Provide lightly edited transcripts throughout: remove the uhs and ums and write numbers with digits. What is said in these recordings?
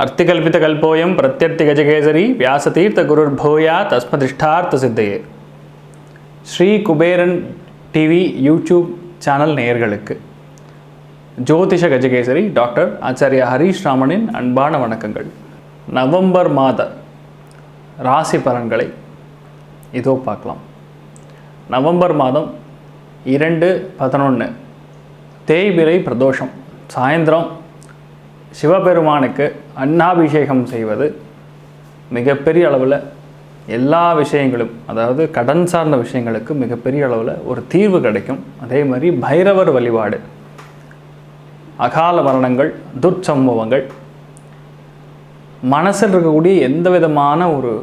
अर्तिकल्पितकल्पोऽयं प्रत्यर्थिगजकेसरी व्यासतीर्थगुरुर्भूया तस्मदिष्टार्थसिद्धये. Shri Kuberan TV YouTube channel நேயர்களுக்கு ஜோதிஷ கஜகேசரி டாக்டர் ஆச்சாரியா ஹரீஷ் ராமனின் அன்பான வணக்கங்கள். நவம்பர் மாத ராசி பலன்களை இதோ பார்க்கலாம். நவம்பர் மாதம் 2/11 தேய்பிறை பிரதோஷம். சாயந்தரம் சிவபெருமானுக்கு அன்னாபிஷேகம் செய்வது மிகப்பெரிய அளவில் எல்லா விஷயங்களும், அதாவது கடன் சார்ந்த விஷயங்களுக்கு மிகப்பெரிய அளவில் ஒரு தீர்வு கிடைக்கும். அதே மாதிரி பைரவர் வழிபாடு, அகால மரணங்கள், துர்ச்சம்பவங்கள், மனசில் இருக்கக்கூடிய எந்த விதமான ஒரு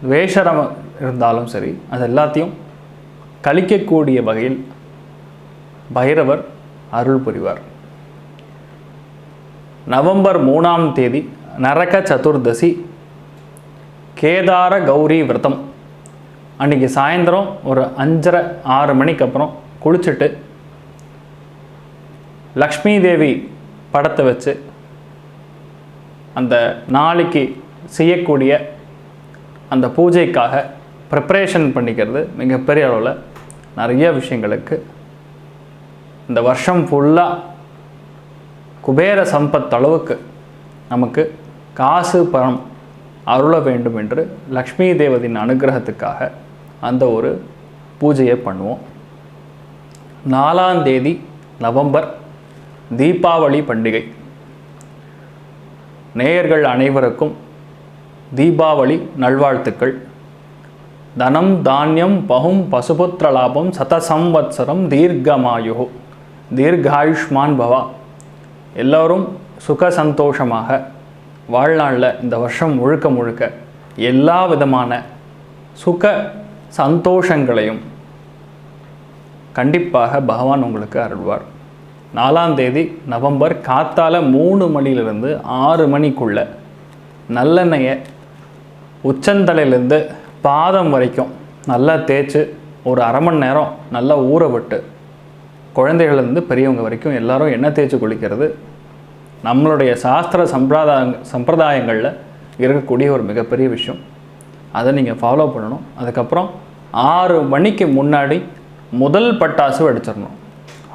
துவேஷரம் இருந்தாலும் சரி, அது எல்லாத்தையும் கழிக்கக்கூடிய வகையில் பைரவர் அருள் புரிவார். நவம்பர் 3ஆம் தேதி நரக சதுர்தசி, கேதார கௌரி விரதம். அன்றைக்கி சாயந்தரம் ஒரு 5:30-6 மணிக்கு அப்புறம் குளிச்சுட்டு லக்ஷ்மி தேவி படத்தை வச்சு அந்த நாளைக்கு செய்யக்கூடிய அந்த பூஜைக்காக ப்ரிப்ரேஷன் பண்ணிக்கிறது மிகப்பெரிய அளவில் நிறைய விஷயங்களுக்கு இந்த வருஷம் ஃபுல்லாக குபேர சம்பத் அளவுக்கு நமக்கு காசு பணம் அருள வேண்டும் என்று லக்ஷ்மி தேவதின் அனுகிரகத்துக்காக அந்த ஒரு பூஜையை பண்ணுவோம். 4ஆம் தேதி நவம்பர் தீபாவளி பண்டிகை. நேயர்கள் அனைவருக்கும் தீபாவளி நல்வாழ்த்துக்கள். தனம் தானியம் பகும் பசுபுத்திர லாபம் சதசம்வத்சரம் தீர்க்கமாயு தீர்காயுஷ்மான் பவா. எல்லோரும் சுக சந்தோஷமாக வாழ்நாளில் இந்த வருஷம் முழுக்க முழுக்க எல்லா விதமான சுக சந்தோஷங்களையும் கண்டிப்பாக பகவான் உங்களுக்கு அருள்வார். 4ஆம் தேதி நவம்பர் காத்தால 3 மணிலிருந்து 6 மணிக்குள்ள நல்லெண்ணெயை உச்சந்தலையிலேருந்து பாதம் வரைக்கும் நல்லா தேய்ச்சி ஒரு 1/2 மணி நேரம் நல்லா ஊற விட்டு, குழந்தைகள்லேருந்து பெரியவங்க வரைக்கும் எல்லாரும் எண்ணெய் தேய்ச்சி குளிக்கிறது நம்மளுடைய சாஸ்திர சம்பிரதாயங்களில் இருக்கக்கூடிய ஒரு மிகப்பெரிய விஷயம். அதை நீங்கள் ஃபாலோ பண்ணணும். அதுக்கப்புறம் 6 மணிக்கு முன்னாடி முதல் பட்டாசு வெடிச்சிடணும்.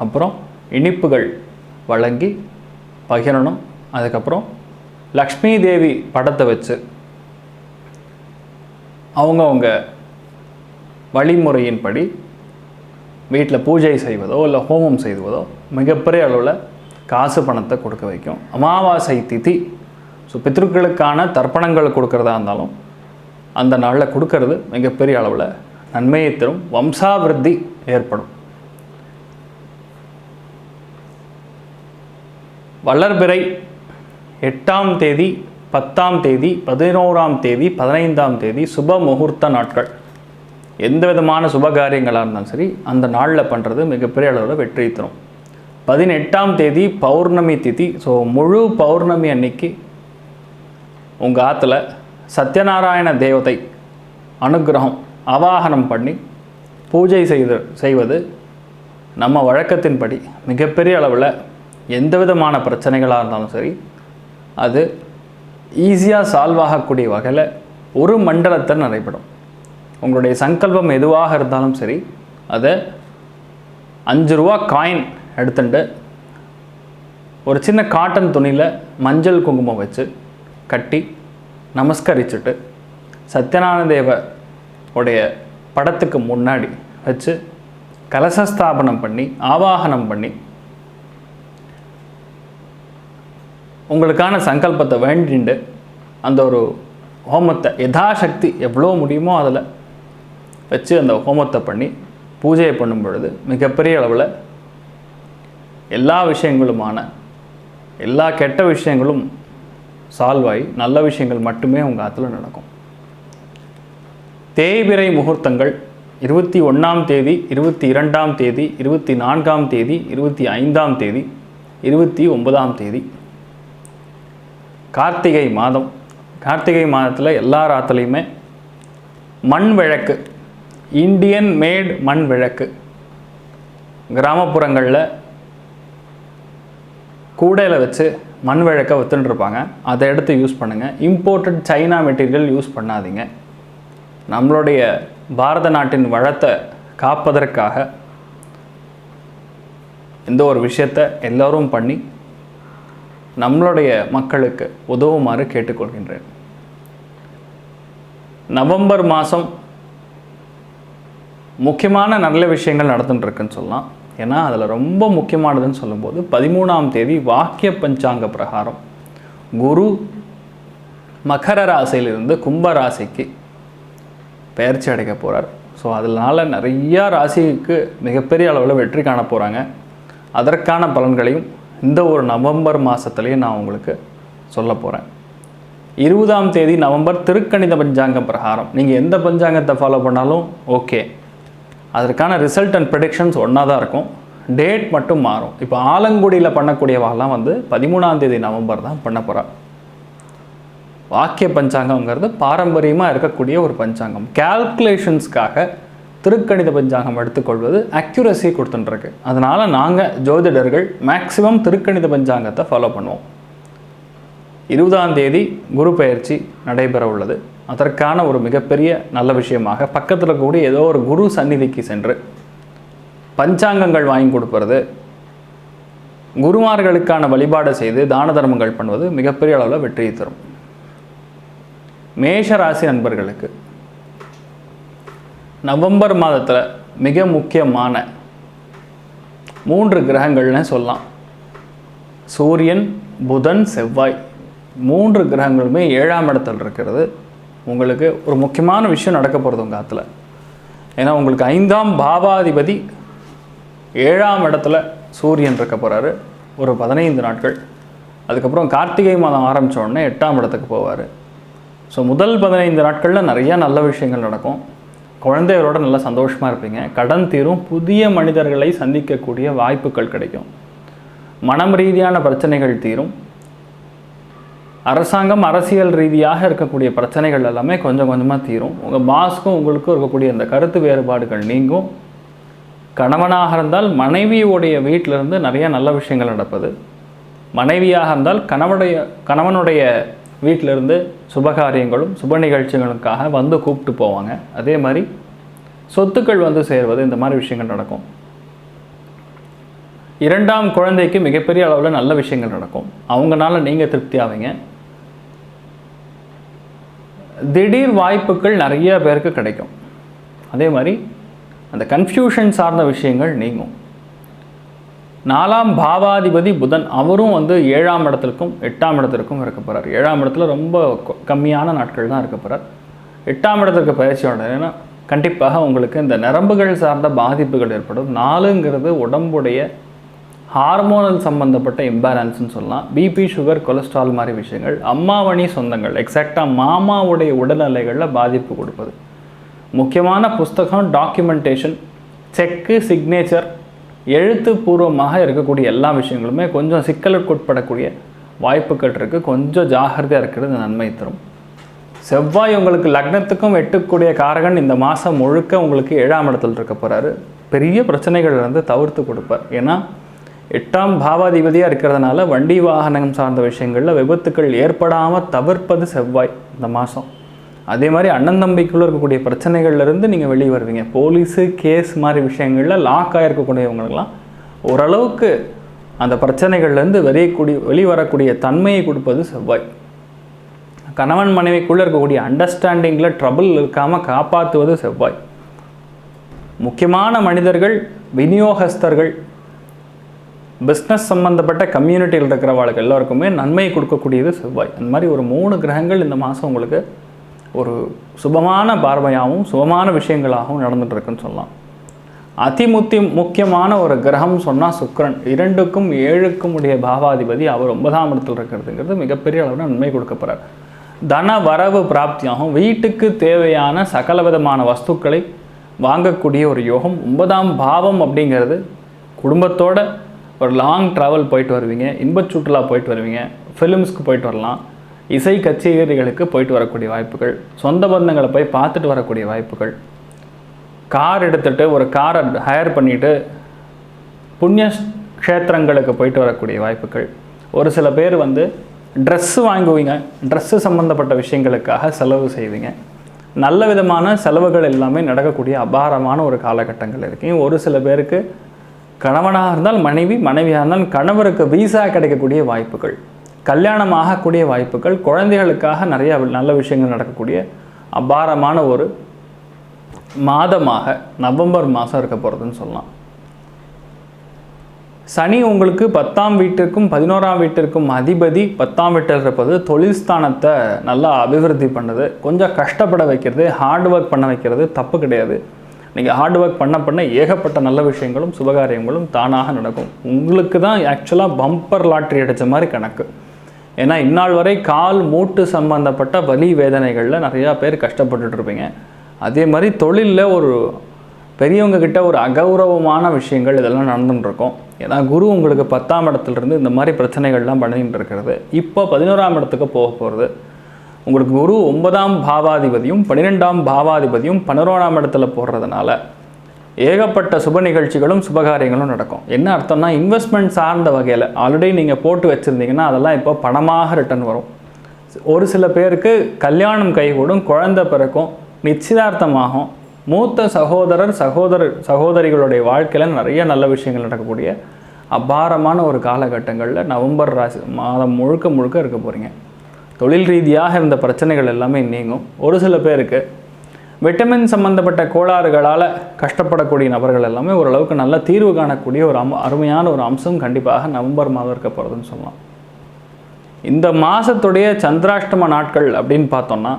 அப்புறம் இனிப்புகள் வழங்கி பகிரணும். அதுக்கப்புறம் லக்ஷ்மி தேவி படத்தை வச்சு அவங்கவுங்க வழிமுறையின்படி வீட்டில் பூஜை செய்வதோ இல்லை ஹோமம் செய்வதோ மிகப்பெரிய அளவில் காசு பணத்தை கொடுக்க வைக்கும். அமாவாசை திதி, ஸோ பித்ருக்களுக்கான தர்ப்பணங்கள் கொடுக்கறதா இருந்தாலும் அந்த நாளில் கொடுக்கறது மிகப்பெரிய அளவில் நன்மையை தரும். வம்சாவிருத்தி ஏற்படும். வளர்பிறை 8ஆம் தேதி 10ஆம் தேதி 11ஆம் தேதி 15ஆம் தேதி சுப முகூர்த்த நாட்கள். எந்த விதமான சுபகாரியங்களாக இருந்தாலும் சரி அந்த நாளில் பண்ணுறது மிகப்பெரிய அளவில் வெற்றி தரும். 18ஆம் தேதி பௌர்ணமி திதி. ஸோ முழு பௌர்ணமி அன்னைக்கு உங்கள் ஆற்றுல சத்யநாராயண தேவதை அனுகிரகம் ஆவாகனம் பண்ணி பூஜை செய்வது நம்ம வழக்கத்தின்படி மிகப்பெரிய அளவில் எந்த விதமான பிரச்சனைகளாக இருந்தாலும் சரி அது ஈஸியாக சால்வ் ஆகக்கூடிய வகையில் ஒரு மண்டலத்தை நடைபெறும். உங்களுடைய சங்கல்பம் எதுவாக இருந்தாலும் சரி அதை 5 ரூபா காயின் எடுத்துட்டு ஒரு சின்ன காட்டன் துணியில் மஞ்சள் குங்குமம் வச்சு கட்டி நமஸ்கரிச்சுட்டு சத்யநாராயண தேவ உடைய படத்துக்கு முன்னாடி வச்சு கலசஸ்தாபனம் பண்ணி ஆவாகனம் பண்ணி உங்களுக்கான சங்கல்பத்தை வேண்டிண்டு அந்த ஒரு ஹோமத்தை யதாசக்தி எவ்வளோ முடியுமோ அதில் வச்சு அந்த ஹோமத்தை பண்ணி பூஜையை பண்ணும் பொழுது மிகப்பெரிய அளவில் எல்லா விஷயங்களுமான எல்லா கெட்ட விஷயங்களும் சால்வ் ஆகி நல்ல விஷயங்கள் மட்டுமே உங்கள் ஆற்றுல நடக்கும். தேய்பிறை முகூர்த்தங்கள் 21ஆம் தேதி 22ஆம் தேதி 24ஆம் தேதி 25ஆம் தேதி 29ஆம் தேதி. கார்த்திகை மாதம். கார்த்திகை மாதத்தில் எல்லார் ஆற்றுலையுமே மண் விளக்கு, இந்தியன் மேட் மண் விளக்கு கிராமப்புறங்களில் கூடையில் வச்சு மண் விளக்க விற்றுருப்பாங்க. அதை எடுத்து யூஸ் பண்ணுங்கள். இம்போர்ட்டட் சைனா மெட்டீரியல் யூஸ் பண்ணாதீங்க. நம்மளுடைய பாரத நாட்டின் வளத்தை காப்பதற்காக இந்த ஒரு விஷயத்தை எல்லோரும் பண்ணி நம்மளுடைய மக்களுக்கு உதவுமாறு கேட்டுக்கொள்கின்றேன். நவம்பர் மாதம் முக்கியமான நல்ல விஷயங்கள் நடந்துட்டுருக்குன்னு சொல்லலாம். ஏன்னா அதில் ரொம்ப முக்கியமானதுன்னு சொல்லும்போது 13ஆம் தேதி வாக்கிய பஞ்சாங்க பிரகாரம் குரு மகர ராசியிலிருந்து கும்ப ராசிக்கு பெயர்ச்சி அடைக்க போகிறார். ஸோ அதனால் நிறையா ராசிக்கு மிகப்பெரிய அளவில் வெற்றி காண போகிறாங்க. அதற்கான பலன்களையும் இந்த ஒரு நவம்பர் மாதத்துலேயே நான் உங்களுக்கு சொல்ல போகிறேன். 20ஆம் தேதி நவம்பர் திருக்கணித பஞ்சாங்கம் பிரகாரம் நீங்கள் எந்த பஞ்சாங்கத்தை ஃபாலோ பண்ணாலும் ஓகே, அதற்கான ரிசல்ட் அண்ட் ப்ரெடிக்ஷன்ஸ் ஒன்றா தான் இருக்கும். டேட் மட்டும் மாறும். இப்போ ஆலங்குடியில் பண்ணக்கூடியவாலாம் 13ஆம் தேதி நவம்பர் தான் பண்ண போகிறார். வாக்கிய பஞ்சாங்கங்கிறது பாரம்பரியமாக இருக்கக்கூடிய ஒரு பஞ்சாங்கம். கால்குலேஷன்ஸ்க்காக திருக்கணித பஞ்சாங்கம் எடுத்துக்கொள்வது அக்யூரசி கொடுத்துட்டுருக்கு. அதனால் நாங்கள் ஜோதிடர்கள் மேக்சிமம் திருக்கணித பஞ்சாங்கத்தை ஃபாலோ பண்ணுவோம். 20ஆம் தேதி குரு பெயர்ச்சி நடைபெற உள்ளது. அதற்கான ஒரு மிகப்பெரிய நல்ல விஷயமாக பக்கத்தில் கூடிய ஏதோ ஒரு குரு சந்நிதிக்கு சென்று பஞ்சாங்கங்கள் வாங்கி கொடுப்பது, குருமார்களுக்கான வழிபாடு செய்து தான தர்மங்கள் பண்ணுவது மிகப்பெரிய அளவில் வெற்றியை தரும். மேஷ ராசி நண்பர்களுக்கு நவம்பர் மாதத்தில் மிக முக்கியமான 3 கிரகங்கள்னு சொல்லலாம். சூரியன், புதன், செவ்வாய் 3 கிரகங்களுமே 7ஆம் இடத்தில் இருக்கிறது. உங்களுக்கு ஒரு முக்கியமான விஷயம் நடக்க போகிறது உங்கள் காலத்தில். ஏன்னா உங்களுக்கு 5ஆம் பாவாதிபதி 7ஆம் இடத்துல சூரியன் இருக்க போகிறாரு ஒரு 15 நாட்கள். அதுக்கப்புறம் கார்த்திகை மாதம் ஆரம்பித்த உடனே 8ஆம் இடத்துக்கு போவார். ஸோ முதல் 15 நாட்களில் நிறையா நல்ல விஷயங்கள் நடக்கும். குழந்தைகளோட நல்லா சந்தோஷமாக இருப்பீங்க. கடன் தீரும். புதிய மனிதர்களை சந்திக்கக்கூடிய வாய்ப்புகள் கிடைக்கும். மனம் ரீதியான பிரச்சனைகள் தீரும். அரசாங்கம் அரசியல் ரீதியாக இருக்கக்கூடிய பிரச்சனைகள் எல்லாமே கொஞ்சம் கொஞ்சமாக தீரும். உங்கள் பாஸ்க்கும் உங்களுக்கும் இருக்கக்கூடிய அந்த கருத்து வேறுபாடுகள் நீங்கும். கணவனாக இருந்தால் மனைவியோடைய வீட்டிலிருந்து நிறைய நல்ல விஷயங்கள் நடப்பது. மனைவியாக இருந்தால் கணவனுடைய வீட்டிலிருந்து சுபகாரியங்களும் சுப நிகழ்ச்சிகளுக்காக வந்து கூப்பிட்டு போவாங்க. அதே மாதிரி சொத்துக்கள் வந்து சேர்வது, இந்த மாதிரி விஷயங்கள் நடக்கும். 2ஆம் குழந்தைக்கு மிகப்பெரிய அளவில் நல்ல விஷயங்கள் நடக்கும். அவங்களால நீங்கள் திருப்தி ஆவீங்க. திடீர் வாய்ப்புகள் நிறைய பேருக்கு கிடைக்கும். அதே மாதிரி அந்த கன்ஃபியூஷன் சார்ந்த விஷயங்கள் நீங்கும். 4ஆம் பாவாதிபதி புதன் அவரும் 7ஆம் இடத்திற்கும் 8ஆம் இடத்திற்கும் இருக்க போகிறார். 7ஆம் இடத்துல ரொம்ப கம்மியான நாட்கள் தான் இருக்க போகிறார். 8ஆம் இடத்திற்கு பயிற்சி உடனே கண்டிப்பாக உங்களுக்கு இந்த நரம்புகள் சார்ந்த பாதிப்புகள் ஏற்படும். 4ங்கிறது உடம்புடைய ஹார்மோனல் சம்பந்தப்பட்ட இம்பேலன்ஸ்னு சொல்லலாம். பிபி, சுகர், கொலஸ்ட்ரால் மாதிரி விஷயங்கள். அம்மாவணி சொந்தங்கள், எக்ஸாக்டாக மாமாவுடைய உடல்நிலைகளில் பாதிப்பு கொடுப்பது. முக்கியமான புஸ்தகம், டாக்குமெண்டேஷன், செக்கு, சிக்னேச்சர், எழுத்துப்பூர்வமாக இருக்கக்கூடிய எல்லா விஷயங்களுமே கொஞ்சம் சிக்கலுக்கு உட்படக்கூடிய வாய்ப்புகள் இருக்குது. கொஞ்சம் ஜாகிரதையாக இருக்கிறது நன்மை தரும். செவ்வாய் உங்களுக்கு லக்னத்துக்கும் எட்டுக்கூடிய காரகன் இந்த மாதம் முழுக்க உங்களுக்கு 7ஆம் இடத்தில் இருக்க போகிறாரு. பெரிய பிரச்சனைகள் தவிர்த்து கொடுப்பார். ஏன்னா 8ஆம் பாவாதிபதியாக இருக்கிறதுனால வண்டி வாகனம் சார்ந்த விஷயங்களில் விபத்துக்கள் ஏற்படாமல் தவிர்ப்பது செவ்வாய் இந்த மாதம். அதே மாதிரி அண்ணன் தம்பிக்குள்ளே இருக்கக்கூடிய பிரச்சனைகள்லேருந்து நீங்கள் வெளியே வருவீங்க. போலீஸு, கேஸ் மாதிரி விஷயங்களில் லாக் ஆகிருக்கக்கூடியவங்களுக்கெல்லாம் ஓரளவுக்கு அந்த பிரச்சனைகள்லேருந்து வெளிவரக்கூடிய தன்மையை கொடுப்பது செவ்வாய். கணவன் மனைவிக்குள்ளே இருக்கக்கூடிய அண்டர்ஸ்டாண்டிங்கில் ட்ரபிள் இருக்காமல் காப்பாற்றுவது செவ்வாய். முக்கியமான மனிதர்கள், விநியோகஸ்தர்கள், பிஸ்னஸ் சம்மந்தப்பட்ட கம்யூனிட்டியில் இருக்கிறவர்களுக்கு எல்லாருக்குமே நன்மை கொடுக்கக்கூடியது செவ்வாய். அந்த மாதிரி ஒரு 3 கிரகங்கள் இந்த மாதம் உங்களுக்கு ஒரு சுபமான பார்வையாகவும் சுபமான விஷயங்களாகவும் நடந்துகிட்ருக்குன்னு சொல்லலாம். முக்கியமான ஒரு கிரகம் சொன்னால் சுக்கிரன். 2க்கும் 7க்கும் உடைய பாவாதிபதி அவர் 9ஆம் இடத்தில் இருக்கிறதுங்கிறது மிகப்பெரிய அளவில் நன்மை கொடுக்கப்படுறார். தன வரவு பிராப்தியாகும். வீட்டுக்கு தேவையான சகல விதமான வஸ்துக்களை வாங்கக்கூடிய ஒரு யோகம். 9ஆம் பாவம் அப்படிங்கிறது குடும்பத்தோட ஒரு லாங் ட்ராவல் போயிட்டு வருவீங்க. இன்பச் சுற்றுலா போயிட்டு வருவீங்க. ஃபிலிம்ஸ்க்கு போயிட்டு வரலாம். இசை கச்சேரிகளுக்கு போயிட்டு வரக்கூடிய வாய்ப்புகள். சொந்த பந்தங்களை போய் பார்த்துட்டு வரக்கூடிய வாய்ப்புகள். கார் எடுத்துகிட்டு ஒரு காரை ஹையர் பண்ணிவிட்டு புண்ணிய க்ஷேத்திரங்களுக்கு போயிட்டு வரக்கூடிய வாய்ப்புகள். ஒரு சில பேர் வந்து ட்ரெஸ்ஸு வாங்குவீங்க, ட்ரெஸ்ஸு சம்மந்தப்பட்ட விஷயங்களுக்காக செலவு செய்வீங்க. நல்ல விதமான செலவுகள் எல்லாமே நடக்கக்கூடிய அபாரமான ஒரு காலகட்டங்கள் இருக்குங்க. ஒரு சில பேருக்கு கணவனாக இருந்தால் மனைவி, மனைவியாக இருந்தால் கணவருக்கு வீசா கிடைக்கக்கூடிய வாய்ப்புகள், கல்யாணம் ஆகக்கூடிய வாய்ப்புகள், குழந்தைகளுக்காக நிறைய நல்ல விஷயங்கள் நடக்கக்கூடிய அபாரமான ஒரு மாதமாக நவம்பர் மாதம் இருக்க போகிறதுன்னு சொல்லலாம். சனி உங்களுக்கு 10ஆம் வீட்டிற்கும் 11ஆம் வீட்டிற்கும் அதிபதி. 10ஆம் வீட்டில் இருப்பது தொழில் ஸ்தானத்தை நல்லா அபிவிருத்தி பண்ணுது, கொஞ்சம் கஷ்டப்பட வைக்கிறது, ஹார்ட் ஒர்க் பண்ண வைக்கிறது. தப்பு கிடையாது. நீங்கள் ஹார்ட் ஒர்க் பண்ண ஏகப்பட்ட நல்ல விஷயங்களும் சுபகாரியங்களும் தானாக நடக்கும். உங்களுக்கு தான் ஆக்சுவலாக பம்பர் லாட்ரி அடித்த மாதிரி கணக்கு. ஏன்னா இந்நாள் வரை கால் மூட்டு சம்பந்தப்பட்ட வலி வேதனைகளில் நிறையா பேர் கஷ்டப்பட்டுட்டு இருப்பீங்க. அதே மாதிரி தொழிலில் ஒரு பெரியவங்க கிட்ட ஒரு அகௌரவமான விஷயங்கள் இதெல்லாம் நடந்துட்டுருக்கோம். ஏன்னா குரு உங்களுக்கு 10ஆம் இடத்துலேருந்து இந்த மாதிரி பிரச்சனைகள்லாம் பண்ணிட்டு இருக்கிறது. இப்போ 11ஆம் இடத்துக்கு போக போகிறது. உங்களுக்கு குரு 9ஆம் பாவாதிபதியும் 12ஆம் பாவாதிபதியும் 11ஆம் இடத்துல போடுறதுனால ஏகப்பட்ட சுப நிகழ்ச்சிகளும் சுபகாரியங்களும் நடக்கும். என்ன அர்த்தம்னா, இன்வெஸ்ட்மெண்ட் சார்ந்த வகையில் ஆல்ரெடி நீங்கள் போட்டு வச்சுருந்தீங்கன்னா அதெல்லாம் இப்போ பணமாக ரிட்டர்ன் வரும். ஒரு சில பேருக்கு கல்யாணம் கைகூடும், குழந்தை பிறக்கும், நிச்சயதார்த்தமாகும். மூத்த சகோதரிகளுடைய வாழ்க்கையில் நிறைய நல்ல விஷயங்கள் நடக்கக்கூடிய அபாரமான ஒரு காலகட்டங்களில் நவம்பர் மாதம் முழுக்க இருக்க போகிறீங்க. தொழில் ரீதியாக இருந்த பிரச்சனைகள் எல்லாமே நீங்கும். ஒரு சில பேருக்கு விட்டமின் சம்பந்தப்பட்ட கோளாறுகளால் கஷ்டப்படக்கூடிய நபர்கள் எல்லாமே ஓரளவுக்கு நல்ல தீர்வு காணக்கூடிய ஒரு அருமையான ஒரு அம்சம் கண்டிப்பாக நவம்பர் மாதம் இருக்க போகிறதுன்னு சொல்லலாம். இந்த மாதத்துடைய சந்திராஷ்டம நாட்கள் அப்படின்னு பார்த்தோம்னா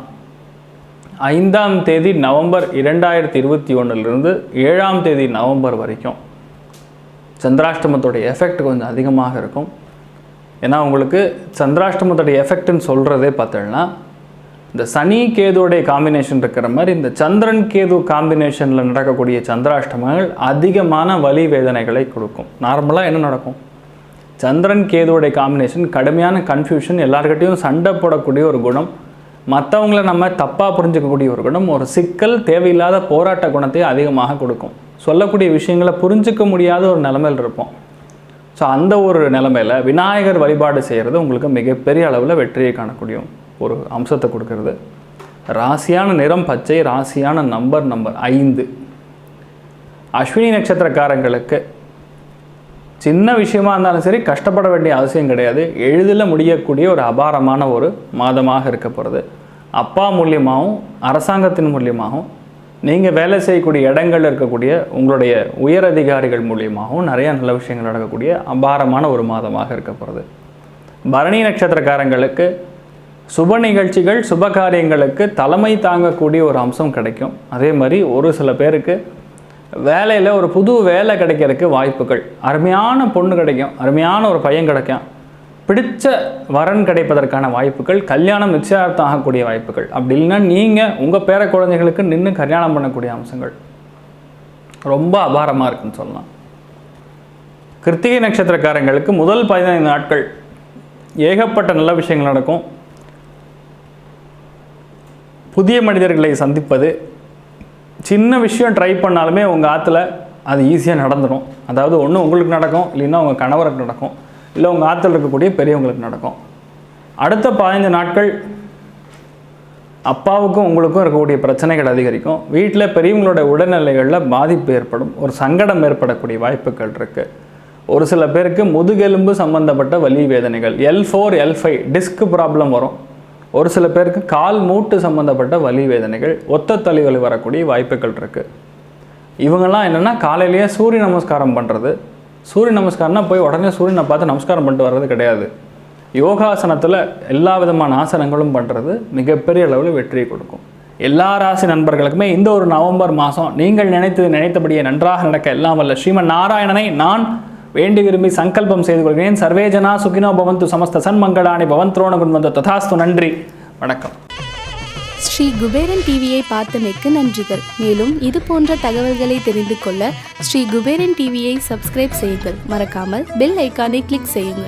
5ஆம் தேதி நவம்பர் 2021 7ஆம் தேதி நவம்பர் வரைக்கும் சந்திராஷ்டமத்துடைய எஃபெக்ட் கொஞ்சம் அதிகமாக இருக்கும். ஏன்னா உங்களுக்கு சந்திராஷ்டமத்துடைய எஃபெக்ட்னு சொல்கிறதே பார்த்தோம்னா, இந்த சனி கேதுவோடைய காம்பினேஷன் இருக்கிற மாதிரி இந்த சந்திரன் கேது காம்பினேஷனில் நடக்கக்கூடிய சந்திராஷ்டமங்கள் அதிகமான வலி வேதனைகளை கொடுக்கும். நார்மலாக என்ன நடக்கும், சந்திரன் கேதுவோடைய காம்பினேஷன் கடுமையான கன்ஃபியூஷன், எல்லாருக்கிட்டையும் சண்டை போடக்கூடிய ஒரு குணம், மற்றவங்கள நம்ம தப்பாக புரிஞ்சிக்கக்கூடிய ஒரு குணம், ஒரு சிக்கல், தேவையில்லாத போராட்ட குணத்தை அதிகமாக கொடுக்கும். சொல்லக்கூடிய விஷயங்களை புரிஞ்சிக்க முடியாத ஒரு நிலைமையில் இருப்போம். ஸோ அந்த ஒரு நிலைமையில் விநாயகர் வழிபாடு செய்கிறது உங்களுக்கு மிகப்பெரிய அளவில் வெற்றியை காணக்கூடிய ஒரு அம்சத்தை கொடுக்கறது. ராசியான நிறம் பச்சை, ராசியான நம்பர் 5. அஸ்வினி நட்சத்திரக்காரங்களுக்கு சின்ன விஷயமா இருந்தாலும் சரி கஷ்டப்பட வேண்டிய அவசியம் கிடையாது. எளிதில் முடியக்கூடிய ஒரு அபாரமான ஒரு மாதமாக இருக்க போகிறது. அப்பா மூலியமாகவும் அரசாங்கத்தின் மூலியமாகவும் நீங்கள் வேலை செய்யக்கூடிய இடங்களில் இருக்கக்கூடிய உங்களுடைய உயர் அதிகாரிகள் மூலியமாகவும் நிறையா நல்ல விஷயங்கள் நடக்கக்கூடிய அபாரமான ஒரு மாதமாக இருக்க போகிறது. பரணி நட்சத்திரக்காரங்களுக்கு சுப நிகழ்ச்சிகள் சுப காரியங்களுக்கு தலைமை தாங்கக்கூடிய ஒரு அம்சம் கிடைக்கும். அதே மாதிரி ஒரு சில பேருக்கு வேலையில் ஒரு புது வேலை கிடைக்கிறதுக்கு வாய்ப்புகள், அருமையான பொண்ணு கிடைக்கும், அருமையான ஒரு பையன் கிடைக்கும், பிடிச்ச வரன் கிடைப்பதற்கான வாய்ப்புகள், கல்யாணம் நிச்சயார்த்தம் ஆகக்கூடிய வாய்ப்புகள், அப்படி இல்லைன்னா நீங்கள் உங்கள் பேர குழந்தைகளுக்கு நின்று கல்யாணம் பண்ணக்கூடிய அம்சங்கள் ரொம்ப அபாரமாக இருக்குன்னு சொல்லலாம். கிருத்திகை நட்சத்திரக்காரங்களுக்கு முதல் 15 நாட்கள் ஏகப்பட்ட நல்ல விஷயங்கள் நடக்கும். புதிய மனிதர்களை சந்திப்பது, சின்ன விஷயம் ட்ரை பண்ணாலுமே உங்கள் ஆற்றுல அது ஈஸியாக நடந்துடும். அதாவது ஒன்று உங்களுக்கு நடக்கும், இல்லைன்னா உங்கள் கணவருக்கு நடக்கும், இல்லை உங்கள் ஆற்றுல இருக்கக்கூடிய பெரியவங்களுக்கு நடக்கும். அடுத்த 15 நாட்கள் அப்பாவுக்கும் உங்களுக்கும் இருக்கக்கூடிய பிரச்சனைகள் அதிகரிக்கும். வீட்டில் பெரியவங்களோட உடல்நிலைகளில் பாதிப்பு ஏற்படும், ஒரு சங்கடம் ஏற்படக்கூடிய வாய்ப்புகள் இருக்குது. ஒரு சில பேருக்கு முதுகெலும்பு சம்பந்தப்பட்ட வலி வேதனைகள், L4 L5 டிஸ்க் ப்ராப்ளம் வரும். ஒரு சில பேருக்கு கால் மூட்டு சம்மந்தப்பட்ட வலி வேதனைகள், ஒத்த தலைவலி வரக்கூடிய வாய்ப்புகள் இருக்குது. இவங்கெல்லாம் என்னென்னா காலையிலேயே சூரிய நமஸ்காரம் பண்ணுறது. சூரிய நமஸ்காரம்னா போய் உடனே சூரியனை பார்த்து நமஸ்காரம் பண்ணிட்டு வர்றது கிடையாது. யோகாசனத்தில் எல்லா விதமான ஆசனங்களும் பண்ணுறது மிகப்பெரிய அளவில் வெற்றியை கொடுக்கும். எல்லா ராசி நண்பர்களுக்குமே இந்த ஒரு நவம்பர் மாதம் நீங்கள் நினைத்தபடியே நன்றாக நடக்க எல்லாம் வல்ல ஸ்ரீமன் நாராயணனை நான் வேண்டி விரும்பி சங்கல்பம் செய்து கொள்கிறேன். சர்வே ஜனா சுகினோ பவந்து, சமஸ்த சன்மங்களானி பவந்த்ரோண குண்வந்த ததாஸ்து. நன்றி, வணக்கம். ஸ்ரீ குபேரன் டிவியை பார்த்தமைக்கு நன்றிகள். மேலும் இது போன்ற தகவல்களை தெரிந்து கொள்ள ஸ்ரீ குபேரன் டிவியை சப்ஸ்கிரைப் செய்யுங்கள். மறக்காமல் பெல் ஐக்கானை கிளிக் செய்யுங்கள்.